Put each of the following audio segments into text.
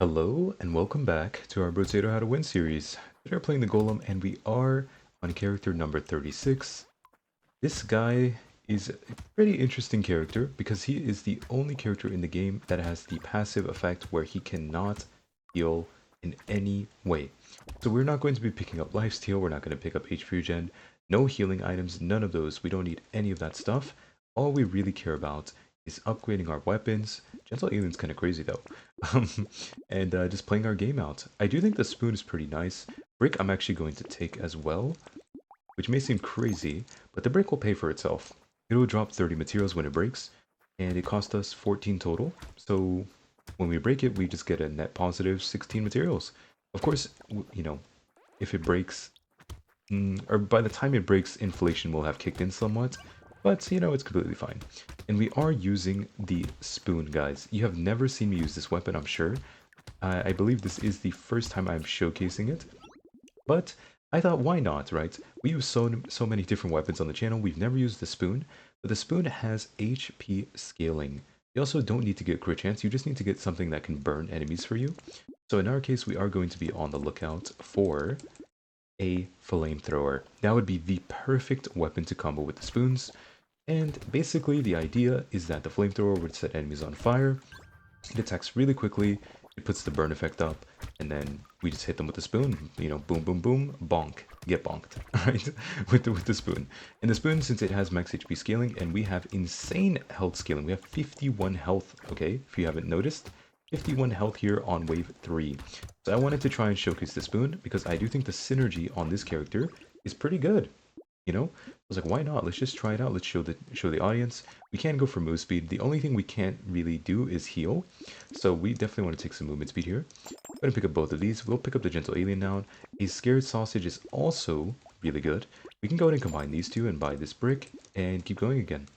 Hello and welcome back to our Brotato How to Win series. Today we're playing the Golem and we are on character number 36. This guy is a pretty interesting character because he is the only character in the game that has the passive effect where he cannot heal in any way. So we're not going to be picking up lifesteal, we're not going to pick up HP regen, no healing items, none of those. We don't need any of that stuff. All we really care about is upgrading our weapons. Gentle Alien's kind of crazy though. Um, and just playing our game out. I do think the spoon is pretty nice. Brick I'm actually going to take as well, which may seem crazy, but the brick will pay for itself. It will drop 30 materials when it breaks, and it cost us 14 total. So when we break it, we just get a net positive 16 materials. Of course, if it breaks, or by the time it breaks, inflation will have kicked in somewhat, but it's completely fine. And we are using the spoon, guys. You have never seen me use this weapon, I'm sure. I believe this is the first time I'm showcasing it, but I thought, why not, right? We use so many different weapons on the channel. We've never used the spoon, but the spoon has HP scaling. You also don't need to get crit chance. You just need to get something that can burn enemies for you. So in our case, we are going to be on the lookout for a flamethrower. That would be the perfect weapon to combo with the spoons. And basically, the idea is that the flamethrower would set enemies on fire. It attacks really quickly, it puts the burn effect up, and then we just hit them with the spoon. Boom, boom, boom, bonk, get bonked, right? with the spoon. And the spoon, since it has max HP scaling, and we have insane health scaling, we have 51 health, okay? If you haven't noticed, 51 health here on wave 3. So I wanted to try and showcase the spoon, because I do think the synergy on this character is pretty good. I was like, why not? Let's just try it out. Let's show the audience. We can go for move speed. The only thing we can't really do is heal. So we definitely want to take some movement speed here. I'm going to pick up both of these. We'll pick up the Gentle Alien now. A Scared Sausage is also really good. We can go ahead and combine these two and buy this brick and keep going again.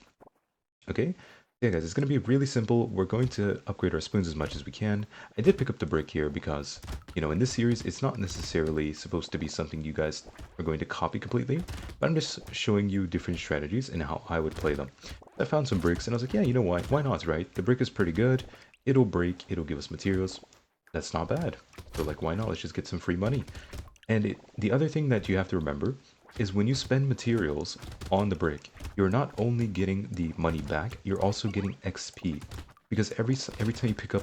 Okay? Yeah, guys, it's going to be really simple. We're going to upgrade our spoons as much as we can. I did pick up the brick here because, in this series, it's not necessarily supposed to be something you guys are going to copy completely, but I'm just showing you different strategies and how I would play them. I found some bricks and I was like, yeah, you know what? Why not, right? The brick is pretty good. It'll break. It'll give us materials. That's not bad. So, like, why not? Let's just get some free money. And the other thing that you have to remember is when you spend materials on the brick, you're not only getting the money back, you're also getting XP. Because every time you pick up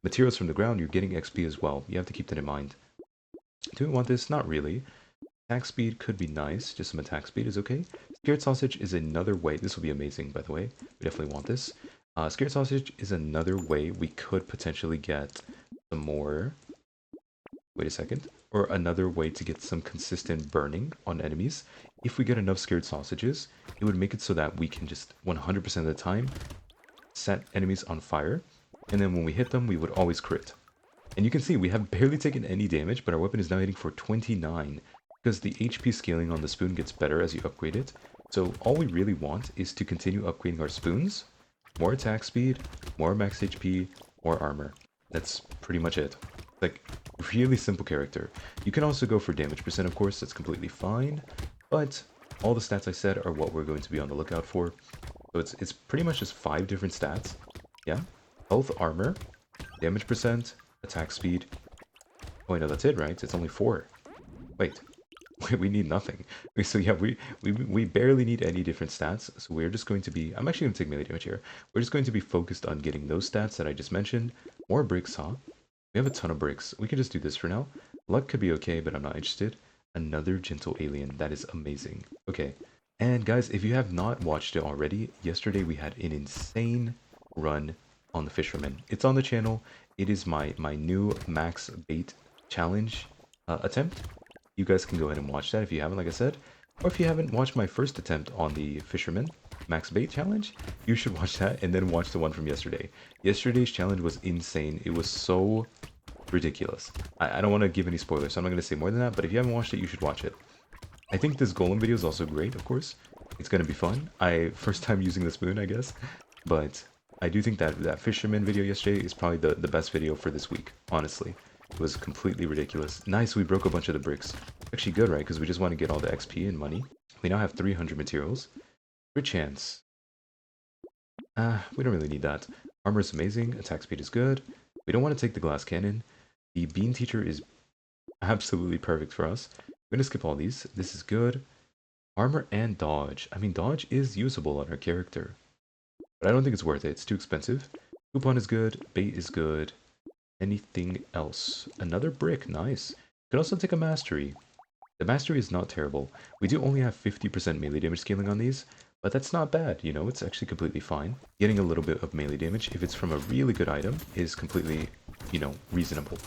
materials from the ground, you're getting XP as well. You have to keep that in mind. Do we want this? Not really. Attack speed could be nice. Just some attack speed is okay. Scared Sausage is another way. This will be amazing, by the way. We definitely want this. Scared Sausage is another way we could potentially get some more... Wait a second. Or another way to get some consistent burning on enemies. If we get enough Scared Sausages, it would make it so that we can just 100% of the time set enemies on fire. And then when we hit them, we would always crit. And you can see we have barely taken any damage, but our weapon is now hitting for 29. Because the HP scaling on the spoon gets better as you upgrade it. So all we really want is to continue upgrading our spoons. More attack speed, more max HP, more armor. That's pretty much it. Like, really simple character. You can also go for damage percent, of course, that's completely fine. But all the stats I said are what we're going to be on the lookout for. So it's pretty much just 5 different stats. Yeah? Health, armor, damage percent, attack speed. Oh, no, that's it, right? It's only 4. Wait. We need nothing. So yeah, we barely need any different stats. So we're just going to be... I'm actually going to take melee damage here. We're just going to be focused on getting those stats that I just mentioned. More bricks, huh? We have a ton of bricks. We can just do this for now. Luck could be okay, but I'm not interested. Another Gentle Alien. That is amazing. Okay. And guys, if you have not watched it already, yesterday we had an insane run on the Fisherman. It's on the channel. It is my new max bait challenge attempt. You guys can go ahead and watch that if you haven't, like I said. Or if you haven't watched my first attempt on the Fisherman Max Bait Challenge, you should watch that and then watch the one from yesterday. Yesterday's challenge was insane. It was so ridiculous. I don't want to give any spoilers, so I'm not going to say more than that, but if you haven't watched it, you should watch it. I think this Golem video is also great, of course. It's going to be fun. First time using the spoon, I guess. But I do think that Fisherman video yesterday is probably the best video for this week, honestly. It was completely ridiculous. Nice, we broke a bunch of the bricks. Actually good, right? Because we just want to get all the XP and money. We now have 300 materials. Crit chance. We don't really need that. Armor is amazing. Attack speed is good. We don't want to take the glass cannon. The bean teacher is absolutely perfect for us. I'm gonna skip all these. This is good. Armor and dodge. I mean, dodge is usable on our character, but I don't think it's worth it. It's too expensive. Coupon is good. Bait is good. Anything else? Another brick. Nice. Could also take a mastery. The mastery is not terrible. We do only have 50% melee damage scaling on these, but that's not bad, you know, it's actually completely fine. Getting a little bit of melee damage, if it's from a really good item, is completely, you know, reasonable.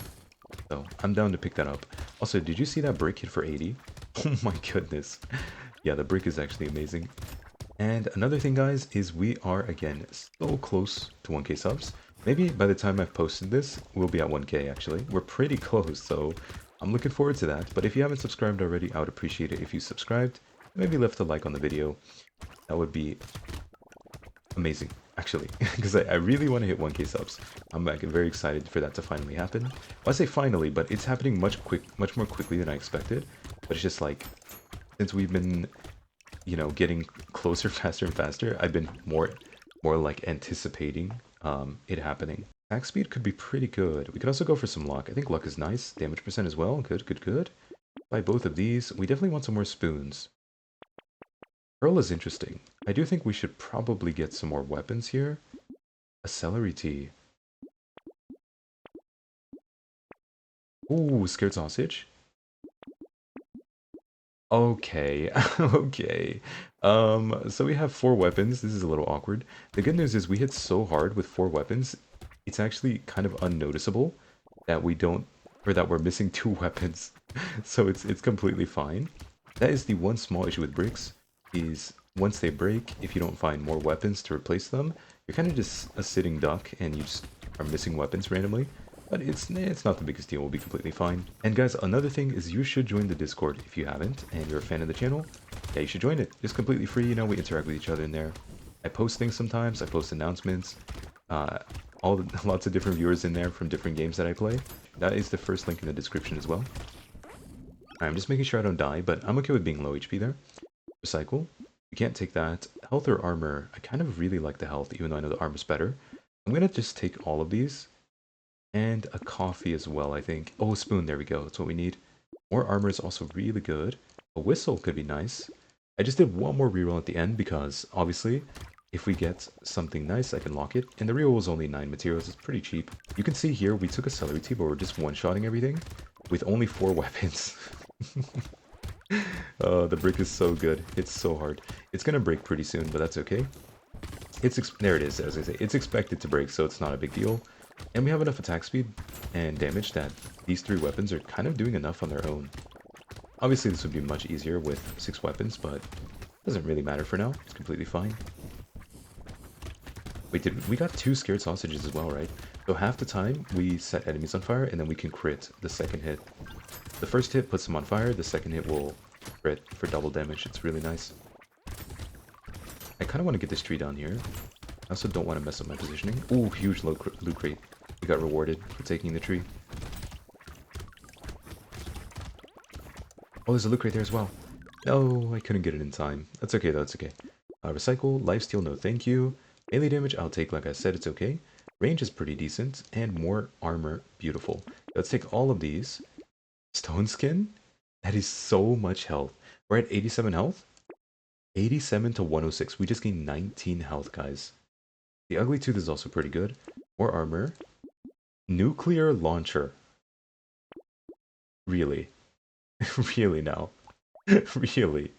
So, I'm down to pick that up. Also, did you see that brick hit for 80? Oh my goodness. Yeah, the brick is actually amazing. And another thing, guys, is we are, again, so close to 1k subs. Maybe by the time I've posted this, we'll be at 1k, actually. We're pretty close, so I'm looking forward to that. But if you haven't subscribed already, I would appreciate it if you subscribed. Maybe left a like on the video. That would be amazing, actually. Because I really want to hit 1k subs. I'm like, very excited for that to finally happen. Well, I say finally, but it's happening much more quickly than I expected. But it's just like, since we've been, you know, getting closer faster and faster, I've been more like anticipating it happening. Attack speed could be pretty good. We could also go for some luck. I think luck is nice. Damage percent as well. Good, good, good. Buy both of these. We definitely want some more spoons. Pearl is interesting. I do think we should probably get some more weapons here. A celery tea. Ooh, scared sausage. Okay, okay. So we have 4 weapons. This is a little awkward. The good news is we hit so hard with 4 weapons, it's actually kind of unnoticeable that we don't, or that we're missing 2 weapons. So it's completely fine. That is the one small issue with bricks, is once they break, if you don't find more weapons to replace them, you're kind of just a sitting duck and you just are missing weapons randomly. But it's not the biggest deal, we'll be completely fine. And guys, another thing is you should join the Discord if you haven't, and you're a fan of the channel. Yeah, you should join it. It's completely free, you know, we interact with each other in there. I post things sometimes, I post announcements, lots of different viewers in there from different games that I play. That is the first link in the description as well. I'm just making sure I don't die, but I'm okay with being low HP there. Recycle. We can't take that. Health or armor. I kind of really like the health, even though I know the armor's better. I'm gonna just take all of these. And a coffee as well, I think. Oh, a spoon, there we go. That's what we need. More armor is also really good. A whistle could be nice. I just did one more reroll at the end because, obviously, if we get something nice, I can lock it. And the reroll was only 9 materials. It's pretty cheap. You can see here, we took a celery tea, but we're just one-shotting everything with only 4 weapons. Oh, the brick is so good. It's so hard. It's gonna break pretty soon, but that's okay. There it is, as I say. It's expected to break, so it's not a big deal. And we have enough attack speed and damage that these 3 weapons are kind of doing enough on their own. Obviously this would be much easier with 6 weapons, but it doesn't really matter for now. It's completely fine. Wait, we got 2 scared sausages as well, right? So half the time we set enemies on fire and then we can crit the second hit. The first hit puts them on fire, the second hit will crit for double damage. It's really nice. I kind of want to get this tree down here. I also don't want to mess up my positioning. Ooh, huge loot crate. We got rewarded for taking the tree. Oh, there's a loot crate there as well. No, I couldn't get it in time. That's okay, though. That's okay. Recycle, lifesteal, no thank you. Melee damage, I'll take, like I said, it's okay. Range is pretty decent. And more armor, beautiful. Let's take all of these. Stone skin? That is so much health. We're at 87 health. 87 to 106. We just gained 19 health, guys. The ugly tooth is also pretty good. More armor. Nuclear launcher. Really? Really now? Really?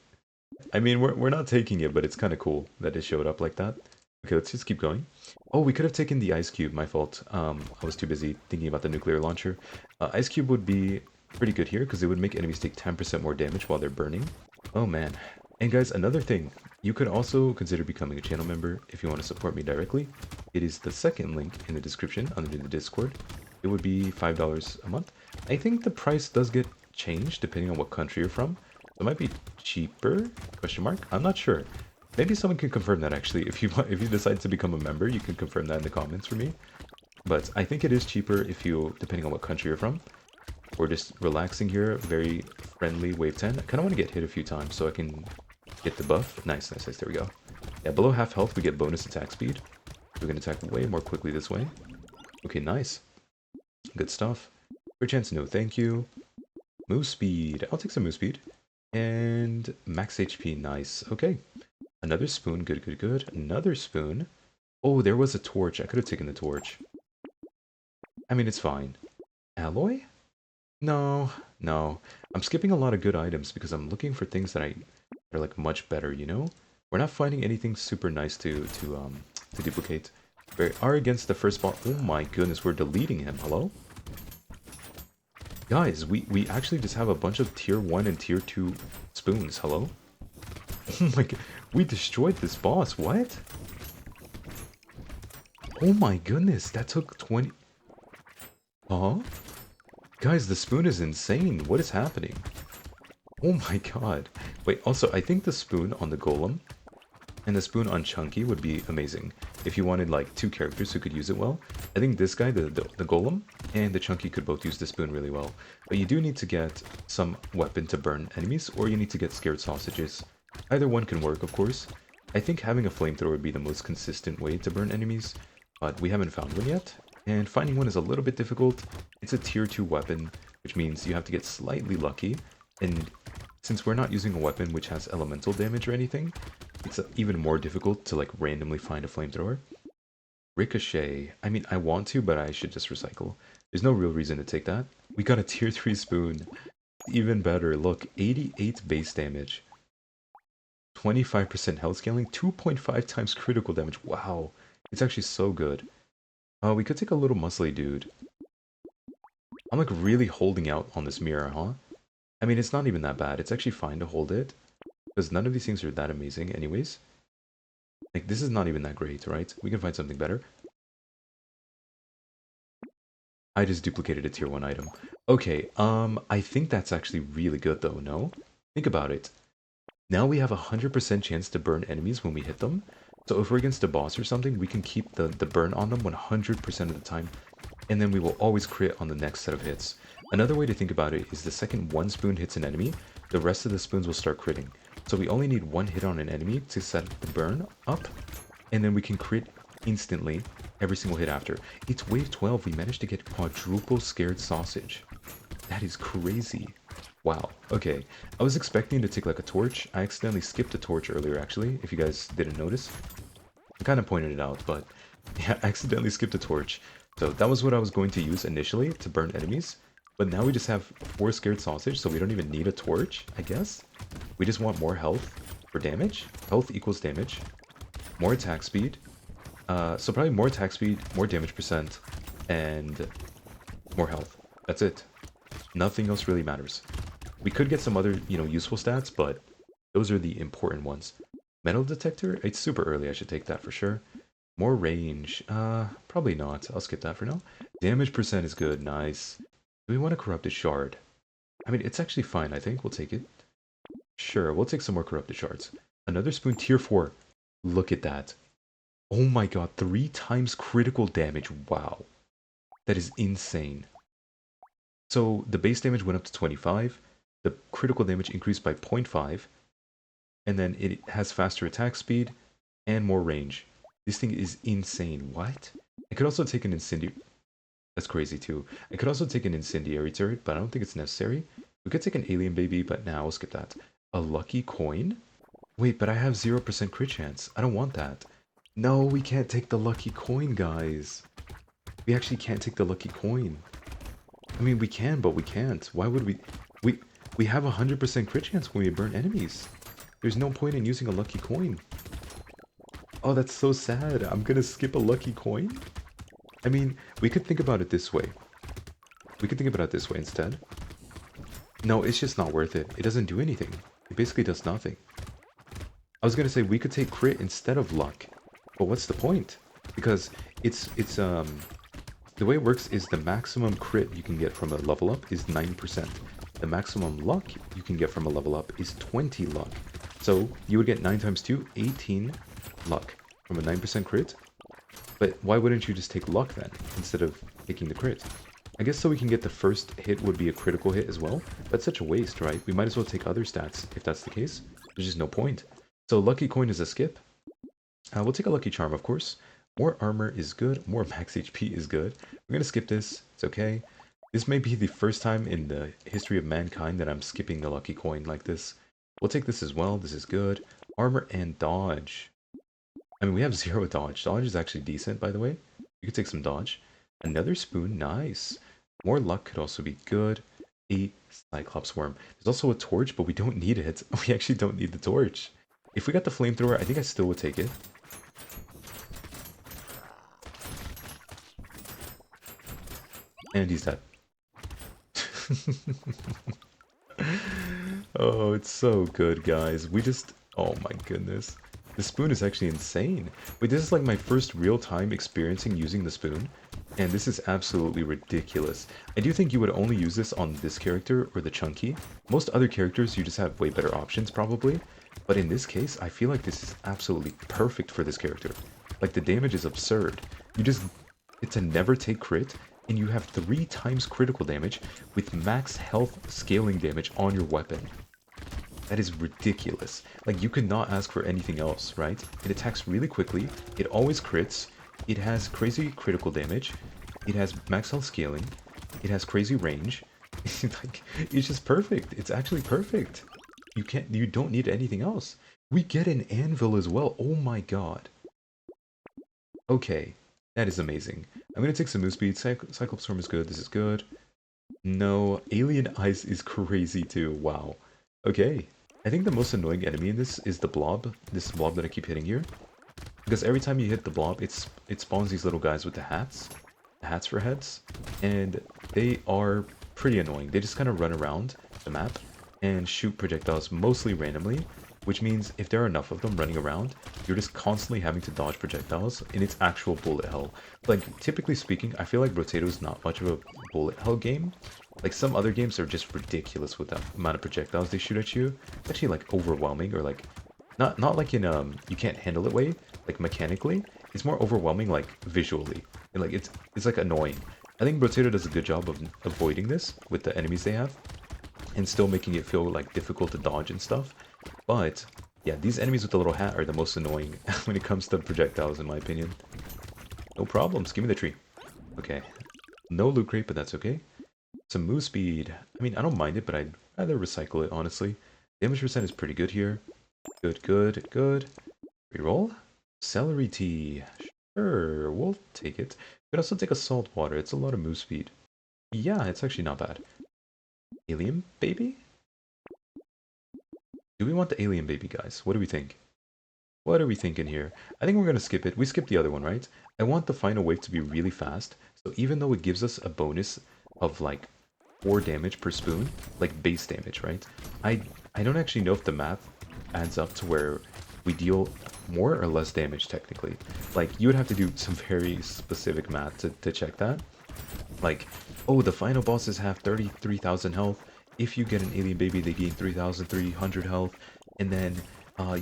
I mean, we're not taking it, but it's kind of cool that it showed up like that. Okay, let's just keep going. Oh, we could have taken the ice cube. My fault. I was too busy thinking about the nuclear launcher. Ice cube would be pretty good here because it would make enemies take 10% more damage while they're burning. Oh man. And guys, another thing, you could also consider becoming a channel member if you want to support me directly. It is the second link in the description under the Discord. It would be $5 a month. I think the price does get changed depending on what country you're from. So it might be cheaper? Question mark? I'm not sure. Maybe someone can confirm that actually. If you decide to become a member, you can confirm that in the comments for me. But I think it is cheaper if you, depending on what country you're from. We're just relaxing here, very friendly wave 10. I kind of want to get hit a few times so I can get the buff. Nice, nice, nice, there we go. Yeah, below half health we get bonus attack speed. We can attack way more quickly this way. Okay, nice. good stuff. Crit chance, no thank you. Move speed, I'll take some move speed. And max HP, nice. Okay, another spoon, good, good, good. Another spoon. Oh, there was a torch, I could have taken the torch. I mean, it's fine. Alloy? No, no. I'm skipping a lot of good items because I'm looking for things that are like much better, you know? We're not finding anything super nice to duplicate. We are against the first boss. Oh my goodness, we're deleting him. Hello? Guys, we actually just have a bunch of tier 1 and tier 2 spoons. Hello? Oh my god. We destroyed this boss. What? Oh my goodness, that took 20... Huh? Guys, the spoon is insane. What is happening? Oh my god. Wait, also, I think the spoon on the Golem and the spoon on Chunky would be amazing. If you wanted, like, 2 characters who could use it well. I think this guy, the Golem, and the Chunky could both use the spoon really well. But you do need to get some weapon to burn enemies, or you need to get scared sausages. Either one can work, of course. I think having a flamethrower would be the most consistent way to burn enemies, but we haven't found one yet. And finding one is a little bit difficult. It's a tier 2 weapon, which means you have to get slightly lucky. And since we're not using a weapon which has elemental damage or anything, it's even more difficult to like randomly find a flamethrower. Ricochet. I mean, I want to, but I should just recycle. There's no real reason to take that. We got a tier 3 spoon. Even better. Look, 88 base damage. 25% health scaling. 2.5 times critical damage. Wow. It's actually so good. We could take a little muscly dude. I'm like really holding out on this mirror, huh? I mean, it's not even that bad. It's actually fine to hold it. Because none of these things are that amazing anyways. Like, this is not even that great, right? We can find something better. I just duplicated a tier 1 item. Okay, I think that's actually really good though, no? Think about it. Now we have a 100% chance to burn enemies when we hit them. So if we're against a boss or something, we can keep the burn on them 100% of the time. And then we will always crit on the next set of hits. Another way to think about it is the second one spoon hits an enemy, the rest of the spoons will start critting. So we only need one hit on an enemy to set the burn up, and then we can crit instantly every single hit after. It's wave 12, we managed to get quadruple scared sausage. That is crazy. Wow, okay. I was expecting to take like a torch. I accidentally skipped a torch earlier actually, if you guys didn't notice. I kind of pointed it out, but yeah, I accidentally skipped a torch. So that was what I was going to use initially to burn enemies. But now we just have 4 scared sausage, so we don't even need a torch, I guess. We just want more health for damage. Health equals damage. More attack speed. So probably more attack speed, more damage percent, and more health. That's it. Nothing else really matters. We could get some other, you know, useful stats, but those are the important ones. Metal detector? It's super early, I should take that for sure. More range? Probably not. I'll skip that for now. Damage percent is good, nice. Do we want a corrupted shard? I mean, it's actually fine, I think. We'll take it. Sure, we'll take some more corrupted shards. Another spoon, tier 4. Look at that. Oh my god, 3 times critical damage. Wow. That is insane. So the base damage went up to 25. The critical damage increased by 0.5. And then it has faster attack speed and more range. This thing is insane. What? I could also take an incendiary. That's crazy too. I could also take an incendiary turret, but I don't think it's necessary. We could take an alien baby, but now I'll skip that. A lucky coin? Wait, but I have 0% crit chance. I don't want that. No, we can't take the lucky coin, guys. We actually can't take the lucky coin. I mean, we can, but we can't. Why would we? We have 100% crit chance when we burn enemies. There's no point in using a lucky coin. Oh, that's so sad. I'm gonna skip a lucky coin? I mean, we could think about it this way. We could think about it this way instead. No, it's just not worth it. It doesn't do anything. It basically does nothing. I was gonna say we could take crit instead of luck. But what's the point? Because it's the way it works is the maximum crit you can get from a level up is 9%. The maximum luck you can get from a level up is 20 luck. So you would get 9 times 2, 18 luck from a 9% crit. But why wouldn't you just take luck then, instead of taking the crit? I guess so we can get the first hit would be a critical hit as well. That's such a waste, right? We might as well take other stats if that's the case. There's just no point. So lucky coin is a skip. We'll take a lucky charm, of course. More armor is good. More max HP is good. We're gonna skip this. It's okay. This may be the first time in the history of mankind that I'm skipping the lucky coin like this. We'll take this as well. This is good. Armor and dodge. I mean, we have 0 dodge. Dodge is actually decent, by the way. You could take some dodge. Another spoon. Nice. More luck could also be good. A Cyclops worm. There's also a torch, but we don't need it. We actually don't need the torch. If we got the flamethrower, I think I still would take it. And he's dead. Oh, it's so good, guys. We just... Oh my goodness. The spoon is actually insane. Wait, this is like my first real-time experiencing using the spoon. And this is absolutely ridiculous. I do think you would only use this on this character or the Chunky. Most other characters, you just have way better options, probably. But in this case, I feel like this is absolutely perfect for this character. Like, the damage is absurd. You just... It's a never take crit, and you have 3 times critical damage with max health scaling damage on your weapon. That is ridiculous. Like, you could not ask for anything else, right? It attacks really quickly, it always crits, it has crazy critical damage, it has max health scaling, it has crazy range. Like, it's just perfect. It's actually perfect. You don't need anything else. We get an anvil as well. Oh my god. Okay, that is amazing. I'm gonna take some move speed. Cyclops Storm is good. This is good. No, Alien Ice is crazy too. Wow. Okay. I think the most annoying enemy in this is the blob. This blob that I keep hitting here. Because every time you hit the blob, it spawns these little guys with the hats. The hats for heads. And they are pretty annoying. They just kind of run around the map and shoot projectiles mostly randomly. Which means if there are enough of them running around, you're just constantly having to dodge projectiles in its actual bullet hell. Like, typically speaking, I feel like Brotato is not much of a bullet hell game. Like, some other games are just ridiculous with the amount of projectiles they shoot at you. It's actually, like, overwhelming, or, like, not like in, you can't handle it way, like, mechanically. It's more overwhelming, like, visually. And, like, it's like, annoying. I think Brotato does a good job of avoiding this with the enemies they have, and still making it feel, like, difficult to dodge and stuff. But, yeah, these enemies with the little hat are the most annoying when it comes to projectiles, in my opinion. No problems. Give me the tree. Okay. No loot crate, but that's okay. Some move speed. I mean, I don't mind it, but I'd rather recycle it, honestly. Damage percent is pretty good here. Good, good, good. Reroll. Celery tea. Sure, we'll take it. We could also take a salt water. It's a lot of move speed. Yeah, it's actually not bad. Alien baby? Do we want the alien baby, guys? What do we think? What are we thinking here? I think we're going to skip it. We skipped the other one, right? I want the final wave to be really fast. So even though it gives us a bonus of like 4 damage per spoon, like base damage, right? I don't actually know if the math adds up to where we deal more or less damage technically. Like, you would have to do some very specific math to check that. Like, oh, the final bosses have 33,000 health. If you get an alien baby, they gain 3,300 health, and then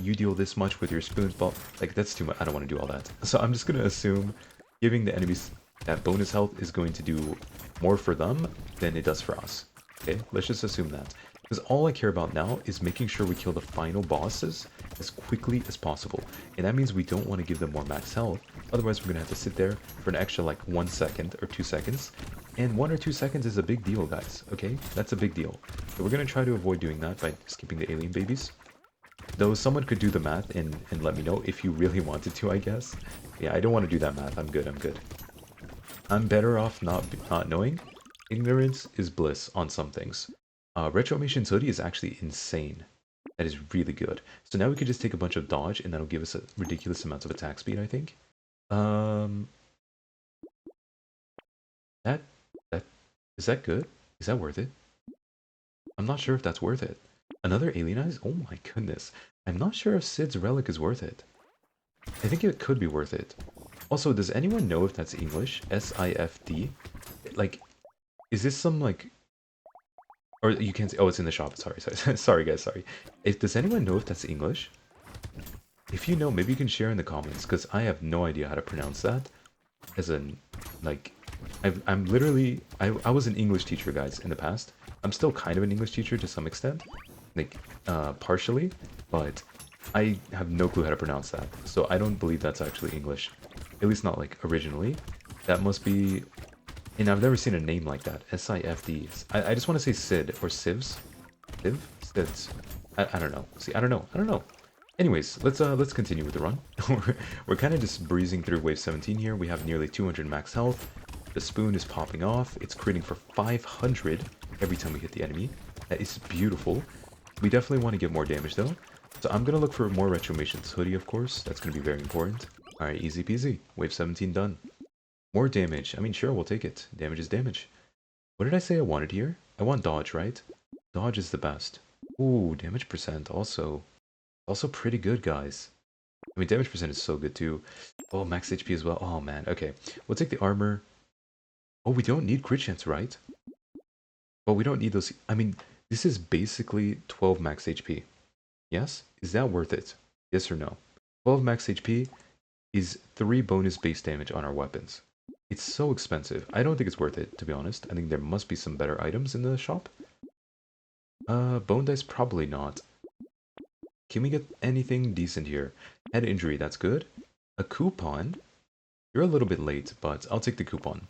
you deal this much with your spoons. But like, that's too much. I don't want to do all that. So I'm just gonna assume giving the enemies that bonus health is going to do more for them than it does for us. Okay, let's just assume that. Because all I care about now is making sure we kill the final bosses as quickly as possible. And that means we don't want to give them more max health. Otherwise, we're going to have to sit there for an extra like 1 second or 2 seconds. And 1 or 2 seconds is a big deal, guys. Okay? That's a big deal. So we're going to try to avoid doing that by skipping the alien babies. Though someone could do the math and let me know if you really wanted to, I guess. Yeah, I don't want to do that math. I'm good. I'm good. I'm better off not knowing. Ignorance is bliss on some things. Retromation's hoodie is actually insane. That is really good. So now we could just take a bunch of dodge, and that'll give us a ridiculous amount of attack speed, I think. That is that good? Is that worth it? I'm not sure if that's worth it. Another alien eyes? Oh my goodness. I'm not sure if Sid's relic is worth it. I think it could be worth it. Also, does anyone know if that's English? S-I-F-D? Like, is this some, like... Or you can't say... Oh, it's in the shop. Sorry. Sorry, guys. Sorry. Does anyone know if that's English? If you know, maybe you can share in the comments, because I have no idea how to pronounce that. As in, like... I'm literally... I was an English teacher, guys, in the past. I'm still kind of an English teacher to some extent. Like, partially. But I have no clue how to pronounce that. So I don't believe that's actually English. At least not like originally. That must be... And I've never seen a name like that. SIFD. I just want to say Sid or Sivs. Civ? Sids. I don't know. See, I don't know. I don't know. Anyways, let's continue with the run. We're kind of just breezing through wave 17 here. We have nearly 200 max health. The spoon is popping off. It's critting for 500 every time we hit the enemy. That is beautiful. We definitely want to get more damage though. So I'm going to look for more Retromations. Hoodie, of course. That's going to be very important. Alright, easy peasy. Wave 17 done. More damage. I mean, sure, we'll take it. Damage is damage. What did I say I wanted here? I want dodge, right? Dodge is the best. Ooh, damage percent also pretty good, guys. I mean, damage percent is so good too. Oh, max HP as well. Oh man, okay. We'll take the armor. Oh, we don't need crit chance, right? Well, we don't need those. I mean, this is basically 12 max HP. Yes? Is that worth it? Yes or no? 12 max HP is 3 bonus base damage on our weapons. It's so expensive. I don't think it's worth it, to be honest. I think there must be some better items in the shop. Bone dice, probably not. Can we get anything decent here? Head injury, that's good. A coupon? You're a little bit late, but I'll take the coupon.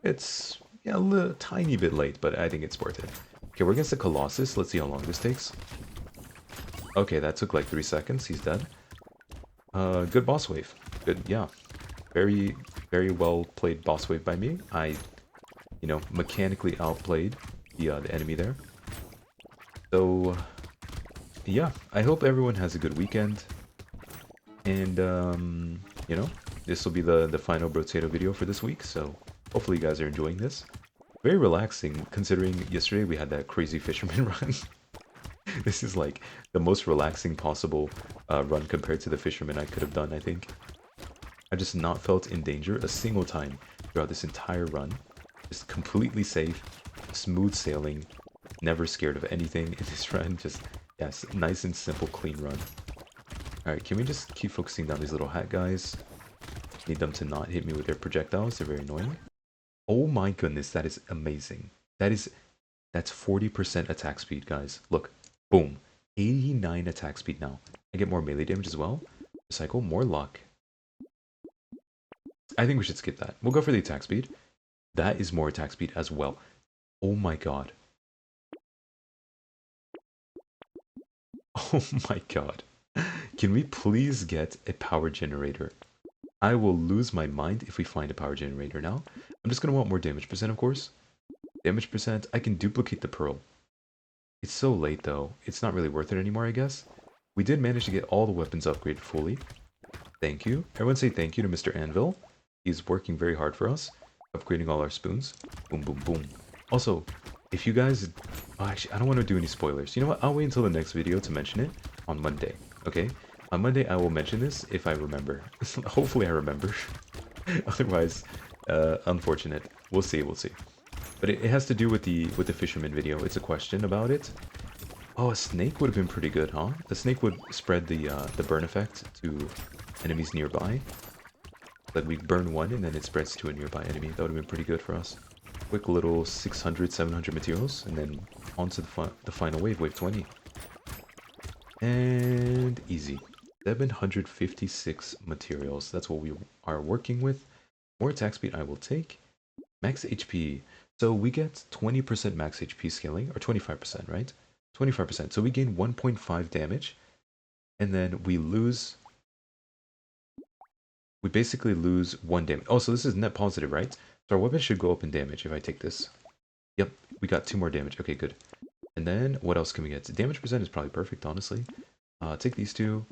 It's, yeah, a tiny bit late, but I think it's worth it. Okay, we're against the Colossus. Let's see how long this takes. Okay, that took like 3 seconds. He's dead. Good boss wave. Good, yeah. Very, very well played boss wave by me. I, you know, mechanically outplayed the enemy there. So, yeah, I hope everyone has a good weekend. And, you know, this will be the final Brotato video for this week, so hopefully you guys are enjoying this. Very relaxing, considering yesterday we had that crazy fisherman run. This is like the most relaxing possible run compared to the fisherman I could have done, I think. I've just not felt in danger a single time throughout this entire run. Just completely safe, smooth sailing, never scared of anything in this run. Just, yes, nice and simple, clean run. Alright, can we just keep focusing down these little hat guys? Need them to not hit me with their projectiles, they're very annoying. Oh my goodness, that is amazing. That's 40% attack speed, guys. Look, boom. 89 attack speed now. I get more melee damage as well. Recycle, more luck. I think we should skip that. We'll go for the attack speed. That is more attack speed as well. Oh my god. Oh my god. Can we please get a power generator? I will lose my mind if we find a power generator now. I'm just going to want more damage percent, of course. Damage percent, I can duplicate the pearl. It's so late though. It's not really worth it anymore, I guess. We did manage to get all the weapons upgraded fully. Thank you. Everyone say thank you to Mr. Anvil. He's working very hard for us, upgrading all our spoons. Boom, boom, boom. Also, if you guys... Oh, actually, I don't want to do any spoilers. You know what? I'll wait until the next video to mention it on Monday, okay? On Monday, I will mention this if I remember. Hopefully I remember. Otherwise, unfortunate. We'll see, we'll see. But it has to do with the fisherman video. It's a question about it. Oh, a snake would have been pretty good, huh? The snake would spread the burn effect to enemies nearby. Like we burn one and then it spreads to a nearby enemy. That would have been pretty good for us. Quick little 600, 700 materials, and then on to the final wave, wave 20. And easy. 756 materials. That's what we are working with. More attack speed I will take. Max HP. So we get 20% max HP scaling, or 25%, right? 25%. So we gain 1.5 damage, and then we lose... We basically lose 1 damage. Oh, so this is net positive, right? So our weapon should go up in damage if I take this. Yep, we got 2 more damage. Okay, good. And then, what else can we get? Damage percent is probably perfect, honestly. Take these 2.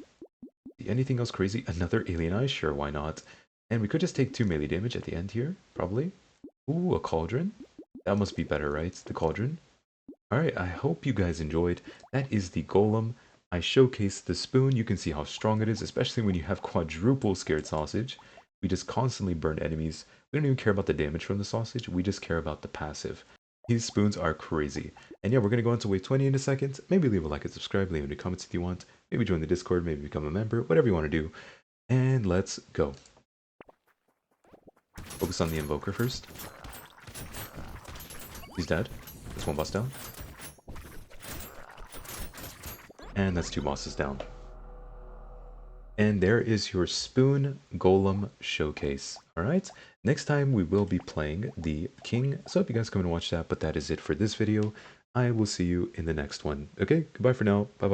Anything else crazy? Another alien eye? Sure, why not? And we could just take 2 melee damage at the end here, probably. Ooh, a cauldron? That must be better, right? The cauldron? Alright, I hope you guys enjoyed. That is the Golem. I showcased the spoon. You can see how strong it is, especially when you have quadruple scared sausage. We just constantly burn enemies. We don't even care about the damage from the sausage. We just care about the passive. These spoons are crazy. And yeah, we're going to go on to wave 20 in a second. Maybe leave a like and subscribe. Leave any comments if you want. Maybe join the Discord. Maybe become a member. Whatever you want to do. And let's go. Focus on the Invoker first. He's dead. That's 1 boss down. And that's 2 bosses down. And there is your Spoon Golem showcase. Alright, next time we will be playing the King. So I hope you guys come and watch that, but that is it for this video. I will see you in the next one. Okay, goodbye for now. Bye-bye.